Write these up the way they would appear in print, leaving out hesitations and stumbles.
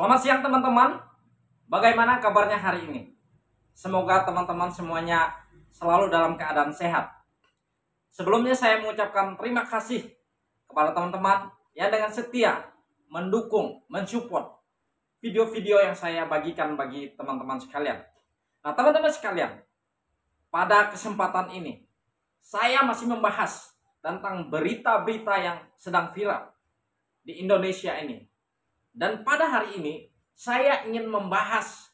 Selamat siang teman-teman, bagaimana kabarnya hari ini? Semoga teman-teman semuanya selalu dalam keadaan sehat. Sebelumnya saya mengucapkan terima kasih kepada teman-teman yang dengan setia mendukung, mensupport video-video yang saya bagikan bagi teman-teman sekalian. Nah teman-teman sekalian, pada kesempatan ini saya masih membahas tentang berita-berita yang sedang viral di Indonesia ini. Dan pada hari ini saya ingin membahas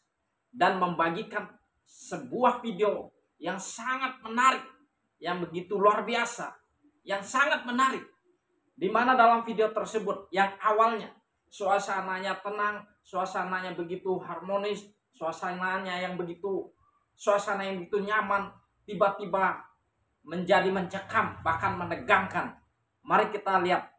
dan membagikan sebuah video yang sangat menarik, yang begitu luar biasa, yang sangat menarik. Di mana dalam video tersebut yang awalnya suasananya tenang, suasananya begitu harmonis, suasana yang begitu nyaman, tiba-tiba menjadi mencekam, bahkan menegangkan. Mari kita lihat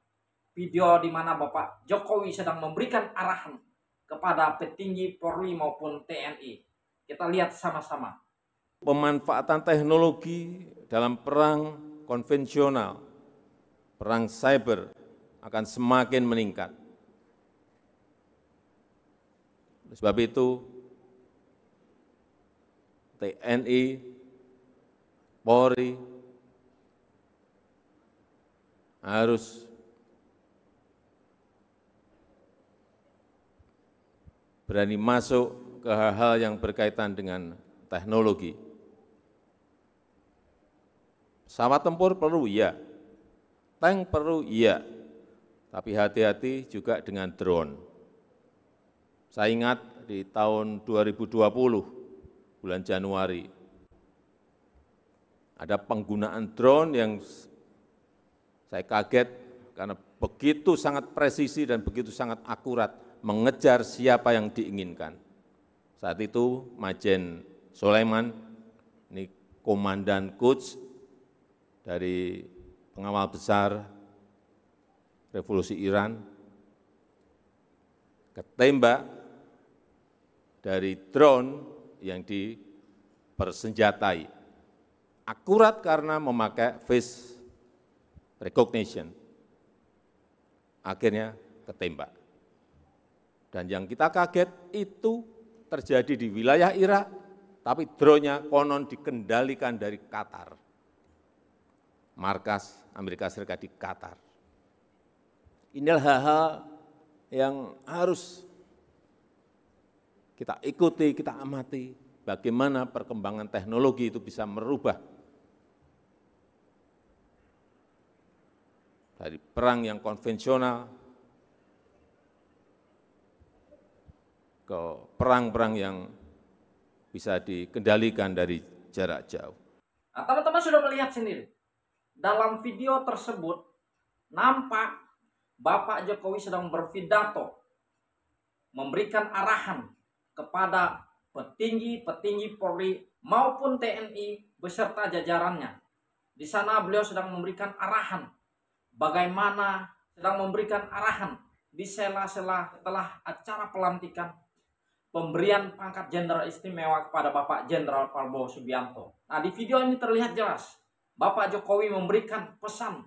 video di mana Bapak Jokowi sedang memberikan arahan kepada petinggi Polri maupun TNI. Kita lihat sama-sama. Pemanfaatan teknologi dalam perang konvensional, perang cyber akan semakin meningkat. Oleh sebab itu, TNI, Polri harus berani masuk ke hal-hal yang berkaitan dengan teknologi. Pesawat tempur perlu, iya. Tank perlu, iya. Tapi hati-hati juga dengan drone. Saya ingat di tahun 2020, bulan Januari, ada penggunaan drone yang saya kaget karena begitu sangat presisi dan begitu sangat akurat mengejar siapa yang diinginkan. Saat itu Majen Sulaiman, ini Komandan Quds dari pengawal besar Revolusi Iran, ketembak dari drone yang dipersenjatai. Akurat karena memakai face recognition. Akhirnya ketembak. Dan yang kita kaget itu terjadi di wilayah Irak, tapi drone-nya konon dikendalikan dari Qatar. Markas Amerika Serikat di Qatar. Inilah hal-hal yang harus kita ikuti, kita amati, bagaimana perkembangan teknologi itu bisa merubah dari perang yang konvensional ke perang-perang yang bisa dikendalikan dari jarak jauh. Nah, teman-teman sudah melihat sendiri. Dalam video tersebut, nampak Bapak Jokowi sedang berpidato, memberikan arahan kepada petinggi-petinggi Polri maupun TNI beserta jajarannya. Di sana beliau sedang memberikan arahan, bagaimana sedang memberikan arahan di sela-sela setelah acara pelantikan pemberian pangkat Jenderal Istimewa kepada Bapak Jenderal Prabowo Subianto. Nah, di video ini terlihat jelas Bapak Jokowi memberikan pesan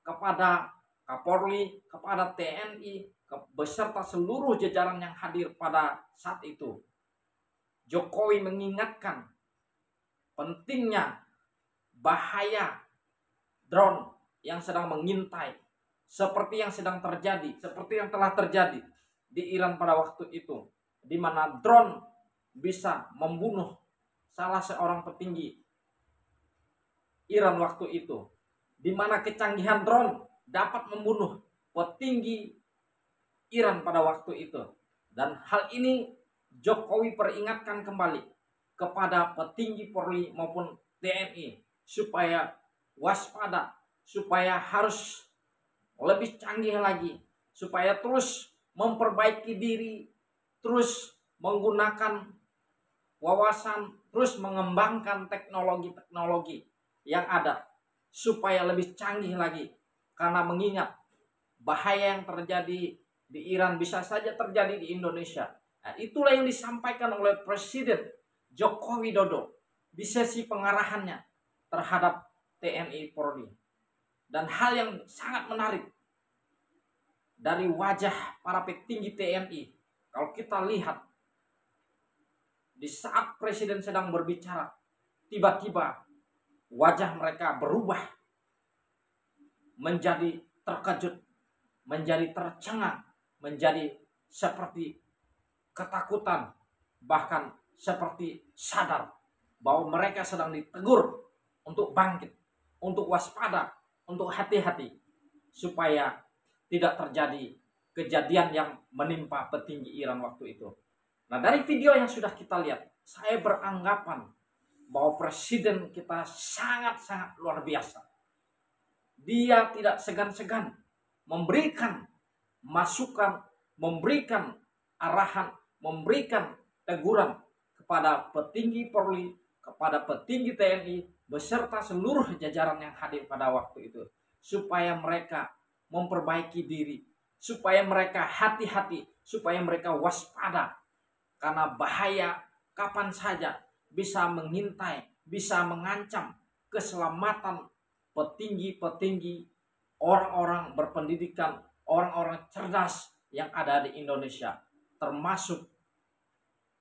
kepada Kapolri, kepada TNI, beserta seluruh jajaran yang hadir pada saat itu. Jokowi mengingatkan pentingnya bahaya drone yang sedang mengintai, seperti yang sedang terjadi, seperti yang telah terjadi di Iran pada waktu itu, di mana drone bisa membunuh salah seorang petinggi Iran waktu itu, di mana kecanggihan drone dapat membunuh petinggi Iran pada waktu itu. Dan hal ini Jokowi peringatkan kembali kepada petinggi Polri maupun TNI supaya waspada, supaya harus lebih canggih lagi, supaya terus memperbaiki diri, terus menggunakan wawasan, terus mengembangkan teknologi-teknologi yang ada supaya lebih canggih lagi. Karena mengingat bahaya yang terjadi di Iran bisa saja terjadi di Indonesia. Nah, itulah yang disampaikan oleh Presiden Joko Widodo di sesi pengarahannya terhadap TNI Polri. Dan hal yang sangat menarik dari wajah para petinggi TNI Kalau kita lihat di saat presiden sedang berbicara, tiba-tiba wajah mereka berubah menjadi terkejut, menjadi tercengang, menjadi seperti ketakutan, bahkan seperti sadar bahwa mereka sedang ditegur untuk bangkit, untuk waspada, untuk hati-hati, supaya tidak terjadi kejadian yang menimpa petinggi Iran waktu itu. Nah, dari video yang sudah kita lihat, saya beranggapan bahwa presiden kita sangat-sangat luar biasa. Dia tidak segan-segan memberikan masukan, memberikan arahan, memberikan teguran kepada petinggi Polri, kepada petinggi TNI, beserta seluruh jajaran yang hadir pada waktu itu, supaya mereka memperbaiki diri, supaya mereka hati-hati, supaya mereka waspada, karena bahaya kapan saja bisa mengintai, bisa mengancam keselamatan petinggi-petinggi, orang-orang berpendidikan, orang-orang cerdas yang ada di Indonesia, termasuk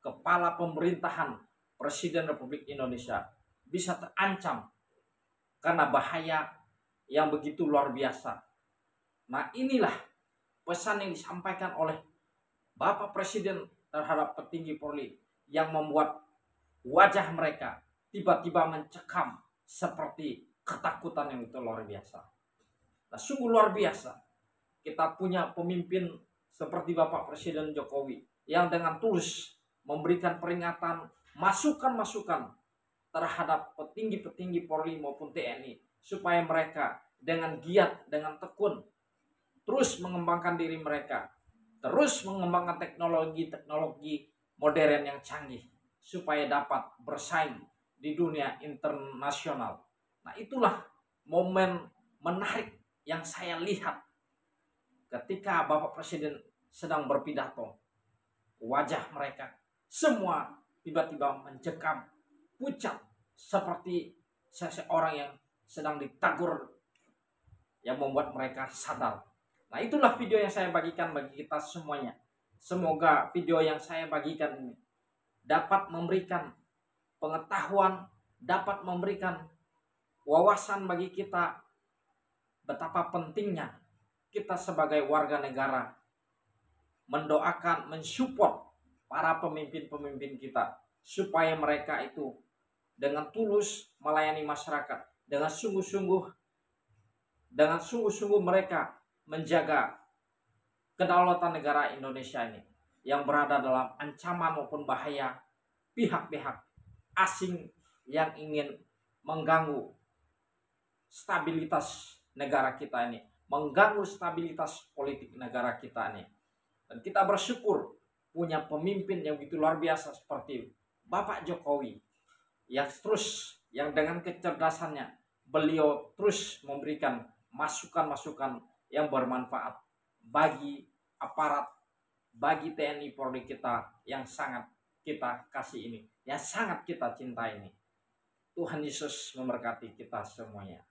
kepala pemerintahan Presiden Republik Indonesia, bisa terancam karena bahaya yang begitu luar biasa. Nah, inilah pesan yang disampaikan oleh Bapak Presiden terhadap petinggi Polri yang membuat wajah mereka tiba-tiba mencekam seperti ketakutan yang itu luar biasa. Nah, sungguh luar biasa kita punya pemimpin seperti Bapak Presiden Jokowi yang dengan tulus memberikan peringatan, masukan-masukan terhadap petinggi-petinggi Polri maupun TNI, supaya mereka dengan giat, dengan tekun terus mengembangkan diri mereka, terus mengembangkan teknologi modern yang canggih, supaya dapat bersaing di dunia internasional. Nah, itulah momen menarik yang saya lihat ketika Bapak Presiden sedang berpidato. Wajah mereka semua tiba-tiba mencekam, pucat, seperti seseorang yang sedang ditegur, yang membuat mereka sadar. Nah, itulah video yang saya bagikan bagi kita semuanya. Semoga video yang saya bagikan ini dapat memberikan pengetahuan, dapat memberikan wawasan bagi kita betapa pentingnya kita sebagai warga negara mendoakan, mensupport para pemimpin-pemimpin kita, supaya mereka itu dengan tulus melayani masyarakat, dengan sungguh-sungguh mereka menjaga kedaulatan negara Indonesia ini yang berada dalam ancaman maupun bahaya pihak-pihak asing yang ingin mengganggu stabilitas negara kita ini, mengganggu stabilitas politik negara kita ini. Dan kita bersyukur punya pemimpin yang begitu luar biasa seperti Bapak Jokowi, yang dengan kecerdasannya beliau terus memberikan masukan-masukan yang bermanfaat bagi aparat, bagi TNI Polri kita yang sangat kita kasih ini, yang sangat kita cintai ini. Tuhan Yesus memberkati kita semuanya.